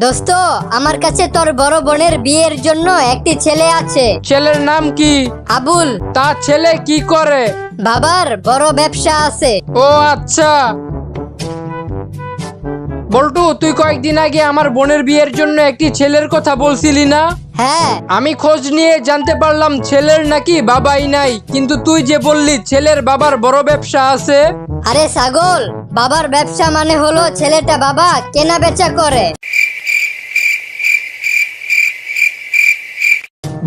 দোস্ত, আমার কাছে তোর বড় বোনের বিয়ের জন্য একটি ছেলে আছে। ছেলের নাম কি? আবুল। তার ছেলে কি করে? বাবার বড় ব্যবসা আছে। ও আচ্ছা। বল্টু, তুই কয়েকদিন আগে আমার বোনের বিয়ের জন্য একটি ছেলের কথা বলছিলি না? হ্যাঁ, আমি খোঁজ নিয়ে জানতে পারলাম ছেলের নাকি বাবাই নাই, কিন্তু তুই যে বললি ছেলের বাবার বড় ব্যবসা আছে। আরে ছাগল, বাবার ব্যবসা মানে হলো ছেলেটা বাবা কেনা বেচা করে।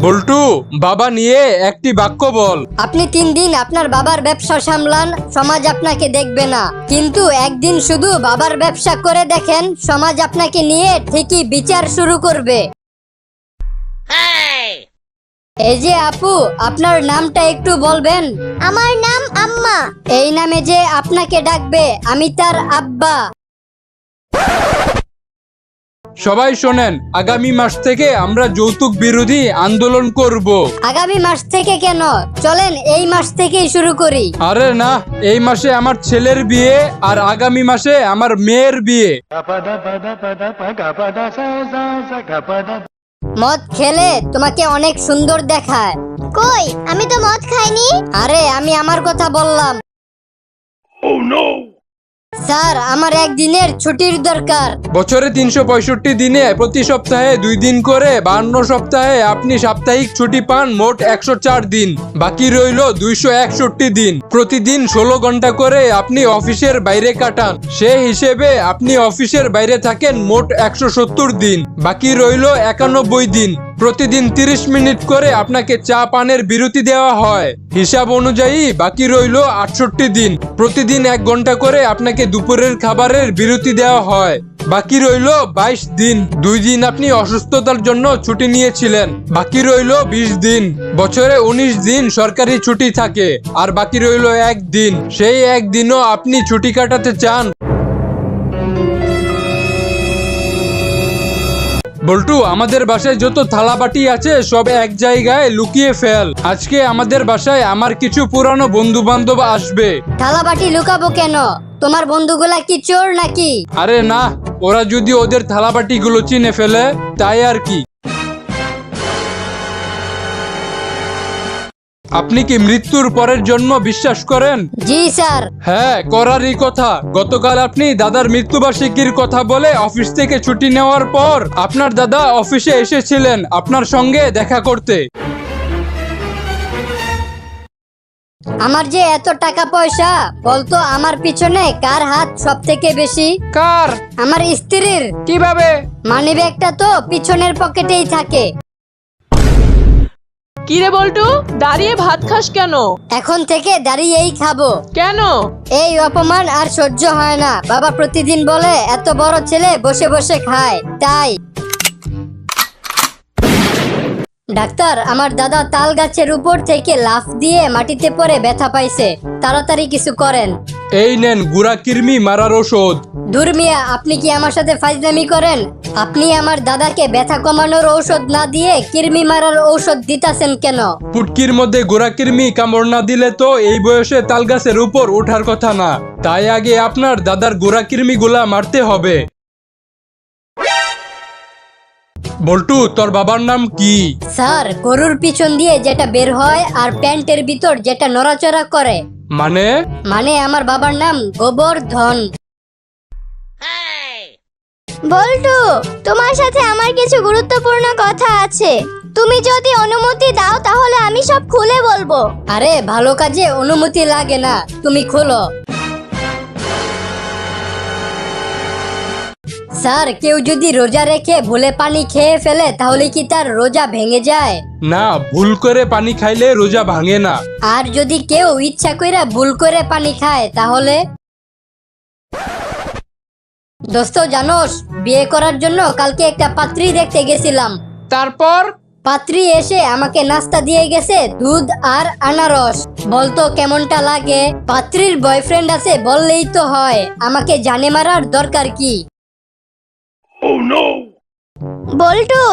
বল্টু, বাবা নিয়ে একটি বাক্য বল। আপনি 3 দিন আপনার বাবার ব্যবসা সামলান, সমাজ আপনাকে দেখবে না, কিন্তু একদিন শুধু বাবার ব্যবসা করে দেখেন, সমাজ আপনাকে নিয়ে ঠিকই বিচার শুরু করবে। এই যে আপু, আপনার নামটা একটু বলবেন? আমার নাম আম্মা। এই নামে যে আপনাকে ডাকবে, আমি তার আব্বা। সবাই শোনেন, আগামী মাস থেকে আমরা যৌতুক বিরোধী আন্দোলন করব। আগামী মাস থেকে কেন? চলেন এই মাস থেকেই শুরু করি। আরে না, এই মাসে আমার ছেলের বিয়ে আর আগামী মাসে আমার মেয়ের বিয়ে। মদ খেলে তোমাকে অনেক সুন্দর দেখায়। কই, আমি তো মদ খাইনি। আরে আমি আমার কথা বললাম। স্যার, আমার একদিনের ছুটির দরকার। বছরে 365 দিনে প্রতি সপ্তাহে 2 দিন করে 52 সপ্তাহে আপনি সাপ্তাহিক ছুটি পান মোট 104 দিন। বাকি রইল 261 দিন। প্রতিদিন 16 ঘন্টা করে আপনি অফিসের বাইরে কাটান। সেই হিসেবে আপনি অফিসের বাইরে থাকেন মোট 170 দিন। বাকি রইল 91 দিন। প্রতিদিন 30 মিনিট করে আপনাকে চা পানের বিরতি দেওয়া হয়। হিসাব অনুযায়ী বাকি রইল 68 দিন। প্রতিদিন 1 ঘন্টা করে আপনাকে দুপুরের খাবারের বিরতি দেওয়া হয়। বাকি রইল 22 দিন। 2 দিন আপনি অসুস্থতার জন্য ছুটি নিয়েছিলেন। বাকি রইল 20 দিন। বছরে 19 দিন সরকারি ছুটি থাকে, আর বাকি রইল 1 দিন। সেই 1 দিনও আপনি ছুটি কাটাতে চান। বল্টু, আমাদের বাসায় যত থালা বাটি আছে সব এক জায়গায় লুকিয়ে ফেল। আজকে আমাদের বাসায় আমার কিছু পুরানো বন্ধু বান্ধব আসবে। থালাবাটি লুকাবো কেন? তোমার বন্ধুগুলা কি চোর নাকি? আরে না, ওরা যদি ওদের থালা বাটি গুলো চিনে ফেলে তাই আর কি। আপনি কি মৃত্যুর পরের জন্ম বিশ্বাস করেন? জি স্যার। হ্যাঁ, করারই কথা। গতকাল আপনি দাদার মৃত্যুবার্ষিকীর কথা বলে অফিস থেকে ছুটি নেওয়ার পর আপনার দাদা অফিসে এসেছিলেন আপনার সঙ্গে দেখা করতে। আমার যে এত টাকা পয়সা, বলতো আমার পিছনে কার হাত সব থেকে বেশি? কার? আমার স্ত্রীর। কিভাবে? মানিব্যাগটা তো পিছনের পকেটেই থাকে। কিরে বল্টু, দাঁড়িয়ে ভাত খাস কেন? এখন থেকে দাঁড়িয়েই খাবো। কেন? এই অপমান আর সহ্য হয় না। বাবা প্রতিদিন বলে এত বড় ছেলে বসে বসে খায়, তাই। ডাক্তার, আমার দাদা তাল গাছের উপর থেকে লাফ দিয়ে মাটিতে পড়ে ব্যথা পাইছে, তাড়াতাড়ি কিছু করেন। এই নেন গুড়া কৃমি মারার ওষুধ। দূর মিয়া, আপনি কি আমার সাথে ফাজলামি করেন? আপনি আমার দাদাকে ব্যথা কমানোর ঔষধ না দিয়ে কৃমি মারার ঔষধ দিতাছেন কেন? পুটকির মধ্যে গোড়া কৃমি কামড় না দিলে তো এই বয়সে তাল গাছের উপর ওঠার কথা না। তাই আগে আপনার দাদার গোড়া কৃমি গুলা মারতে হবে। বল্টু, তোর বাবার নাম কি? স্যার, গরুর পিছন দিয়ে যেটা বের হয় আর প্যান্টের ভিতর যেটা নড়াচড়া করে। মানে আমার বাবার নাম গোবর্ধন। বল্টু, তোমার সাথে আমার কিছু গুরুত্বপূর্ণ কথা আছে। তুমি যদি অনুমতি দাও তাহলে আমি সব খুলে বলবো। আরে ভালো কাজে অনুমতি লাগে না, তুমি খোলো। স্যার, কেউ যদি রোজা রেখে ভুলে পানি খেয়ে ফেলে তাহলে কি তার রোজা ভেঙে যায়? না, ভুল করে পানি খাইলে রোজা ভাঙে না। আর যদি কেউ ইচ্ছা কইরা ভুল করে পানি খায় তাহলে? দোস্ত জানোস, বিয়ে করার জন্য কালকে একটা পাত্রী দেখতে গেছিলাম। তারপর? পাত্রী এসে আমাকে নাস্তা দিয়ে গেছে দুধ আর আনারস। বলতো কেমনটা লাগে? পাত্রীর বয়ফ্রেন্ড আছে বললেই তো হয়, আমাকে জানে মারার দরকার কি? বল্টু,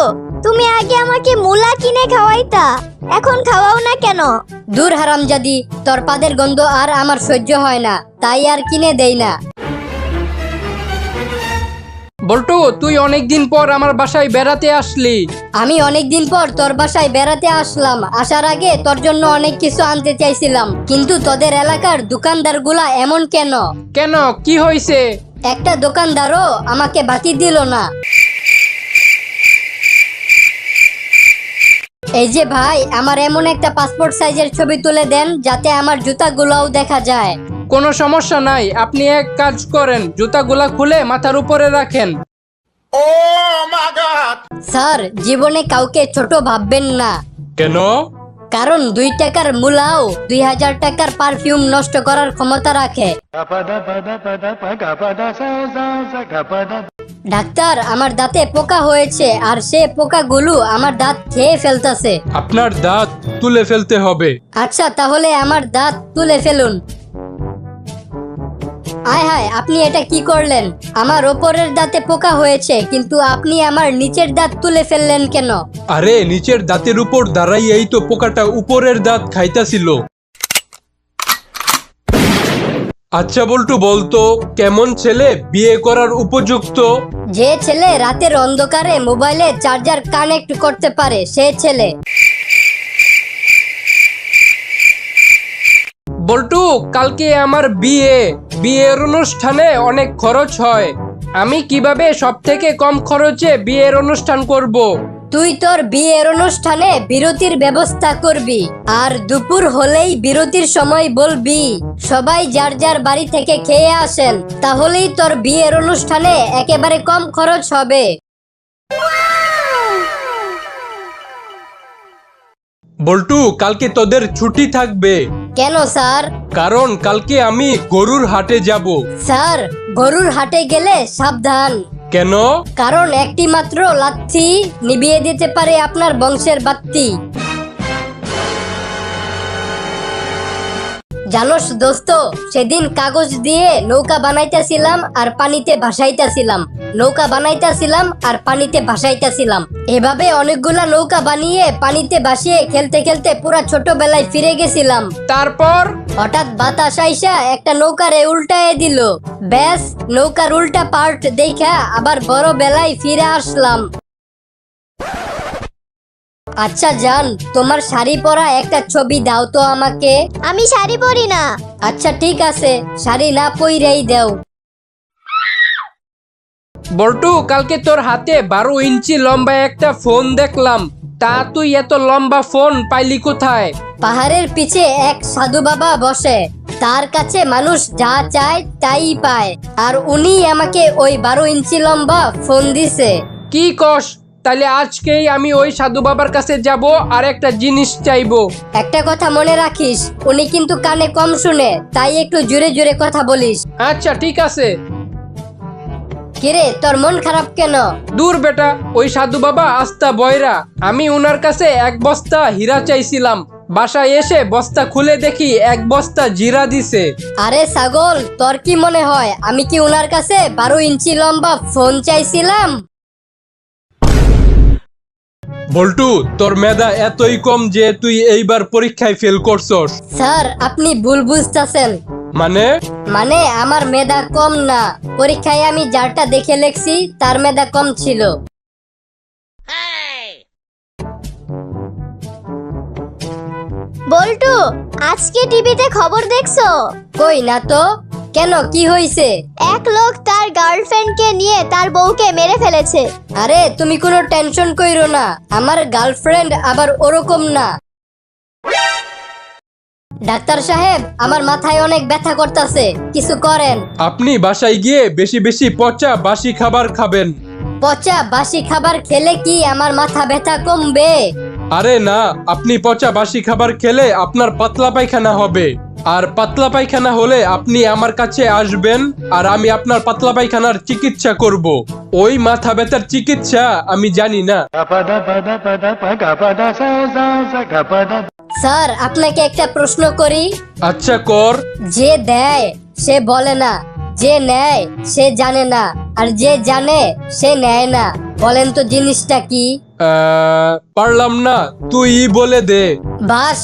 তুমি আগে আমাকে মুলা কিনে খাওয়াইতা, এখন খাওয়াও না কেন? দূর হারামজাদি, তোর পাদের গন্ধ আর আমার সহ্য হয় না, তাই আর কিনে দেই না। বল্টু, তুই অনেকদিন পর আমার বাসায় বেড়াতে আসলি। আমি অনেকদিন পর তোর বাসায় বেড়াতে আসলাম। আসার আগে তোর জন্য অনেক কিছু আনতে চাইছিলাম, কিন্তু তোদের এলাকার দোকানদারগুলা এমন কেন? কেন, কি হয়েছে? একটা দোকানদারও আমাকে বাকি দিল না। এই যে ভাই, আমার এমন একটা পাসপোর্ট সাইজের ছবি তুলে দেন যাতে আমার জুতাগুলোও দেখা যায়। কোনো সমস্যা নাই, আপনি এক কাজ করেন, জুতাগুলা খুলে মাথার উপরে রাখেন। স্যার, জীবনে কাউকে ছোট ভাববেন না, কেন? কারণ 2 টাকার মূলাও 2000 টাকার পারফিউম নষ্ট করার ক্ষমতা রাখে। ডাক্তার, আমার দাঁতে পোকা হয়েছে, আর সে পোকাগুলো আমার দাঁত খেয়ে ফেলতেছে। আপনার দাঁত তুলে ফেলতে হবে। আচ্ছা, তাহলে আমার দাঁত তুলে ফেলুন। আয় হায়, আপনি এটা কি করলেন? আমার ওপরের দাঁতে পোকা হয়েছে, কিন্তু আপনি আমার নিচের দাঁত তুলে ফেললেন কেন? আরে, নিচের দাঁতের উপর দাঁড়াইয়াই তো পোকাটা উপরের দাঁত খাইতাছিল। আচ্ছা বল্টু, বলতো কেমন ছেলে বিয়ে করার উপযুক্ত? যে ছেলে রাতের অন্ধকারে মোবাইলে চার্জার কানেক্ট করতে পারে, সে ছেলে। বল্টু, কালকে আমার বিয়ের অনুষ্ঠানে অনেক খরচ হয়। আমি কিভাবে সব থেকে কম খরচে বিয়ের অনুষ্ঠান করব? তুই তোর বিয়ের অনুষ্ঠানে বিরতির ব্যবস্থা করবি, আর দুপুর হলেই বিরতির সময় বলবি সবাই যার যার বাড়ি থেকে খেয়ে আসেন, তাহলেই তোর বিয়ের অনুষ্ঠানে একেবারে কম খরচ হবে। বল্টু, কালকে তোদের ছুটি থাকবে। কেন স্যার? কারণ কালকে আমি গরুর হাটে যাব। স্যার, গরুর হাটে গেলে সাবধান, কেন? কারণ একটি মাত্র লাথি নিভিয়ে দিতে পারে আপনার বংশের বাত্তি। জানোস দোস্ত, সেদিন কাগজ দিয়ে নৌকা বানাইতেছিলাম আর পানিতে ভাসাইতেছিলাম, নৌকা বানাইতেছিলাম আর পানিতে ভাসাইতেছিলাম। এভাবে অনেকগুলা নৌকা বানিয়ে পানিতে ভাসিয়ে খেলতে খেলতে পুরা ছোটবেলায় ফিরে গেছিলাম। তারপর? হঠাৎ বাতাস আইসা একটা নৌকারে উল্টায় দিল। ব্যাস, নৌকার উল্টা পার্ট দেখা আবার বড় বেলায় ফিরে আসলাম। আচ্ছা জান, তোমার শাড়ি পরা একটা ছবি দাও তো আমাকে। আমি শাড়ি পরি না। আচ্ছা ঠিক আছে, শাড়ি না পইরাই দাও। বল্টু, কালকে তোর হাতে 12 ইঞ্চি লম্বা একটা ফোন দেখলাম। তা তুই এত লম্বা ফোন পাইলি কোথায়? পাহাড়ের পিছে এক সাধু বাবা বসে, তার কাছে মানুষ যা চায় তাই পায়, আর উনি আমাকে ওই 12 ইঞ্চি লম্বা ফোন দিছে। কি কস? তাহলে আজকেই আমি ওই সাধু বাবার কাছে যাব আর একটা জিনিস চাইবো। একটা কথা মনে রাখিস, উনি কিন্তু কানে কম শুনে, তাই একটু জোরে জোরে কথা বলিস। আচ্ছা ঠিক আছে। কিরে, তোর মন খারাপ কেন? দূর বেটা, ওই সাধু বাবা আস্তা বয়রা। আমি উনার কাছে 1 বস্তা হীরা চাইছিলাম, বাসায় এসে বস্তা খুলে দেখি 1 বস্তা জিরা দিছে। আরে ছাগল, তোর কি মনে হয় আমি কি উনার কাছে 12 ইঞ্চি লম্বা ফোন চাইছিলাম? বল্টু, তোর মেধা এতই কম যে তুই এইবার পরীক্ষায় ফেল করছস। স্যার, আপনি ভুল বুঝতেছেন। মানে আমার মেধা কম না, পরীক্ষায় আমি যারটা দেখে লেখছি তার মেধা কম ছিল। বল্টু, আজকে টিভিতে খবর দেখছো? কই না তো। কেন, কি হয়েছে? এক লোক তার গার্লফ্রেন্ডকে নিয়ে তার বউকে মেরে ফেলেছে। আরে তুমি কোনো টেনশন কইরো না, আমার গার্লফ্রেন্ড আবার ওরকম না। ডাক্তার সাহেব, আমার মাথায় অনেক ব্যথা করতেছে, কিছু করেন। আপনি বাসায় গিয়ে বেশি বেশি পচা বাসি খাবার খাবেন। পচা বাসি খাবার খেলে কি আমার মাথা ব্যথা কমবে? আরে না, আপনি পচা বাসি খাবার খেলে আপনার পাতলা পায়খানা হবে, আর পাতলা পায়খানা হলে আপনি আমার কাছে আসবেন আর আমি আপনার পাতলা পায়খানার চিকিৎসা করব। ওই মাথা ব্যথার চিকিৎসা আমি জানি না। স্যার, আপনাকে একটা প্রশ্ন করি। আচ্ছা কর। যে দেয় সে বলে না, যে নেয় সে জানে না, আর যে জানে সে নেয় না। বলেন তো জিনিসটা কি? পারলাম না, তুই বলে দে। বাস।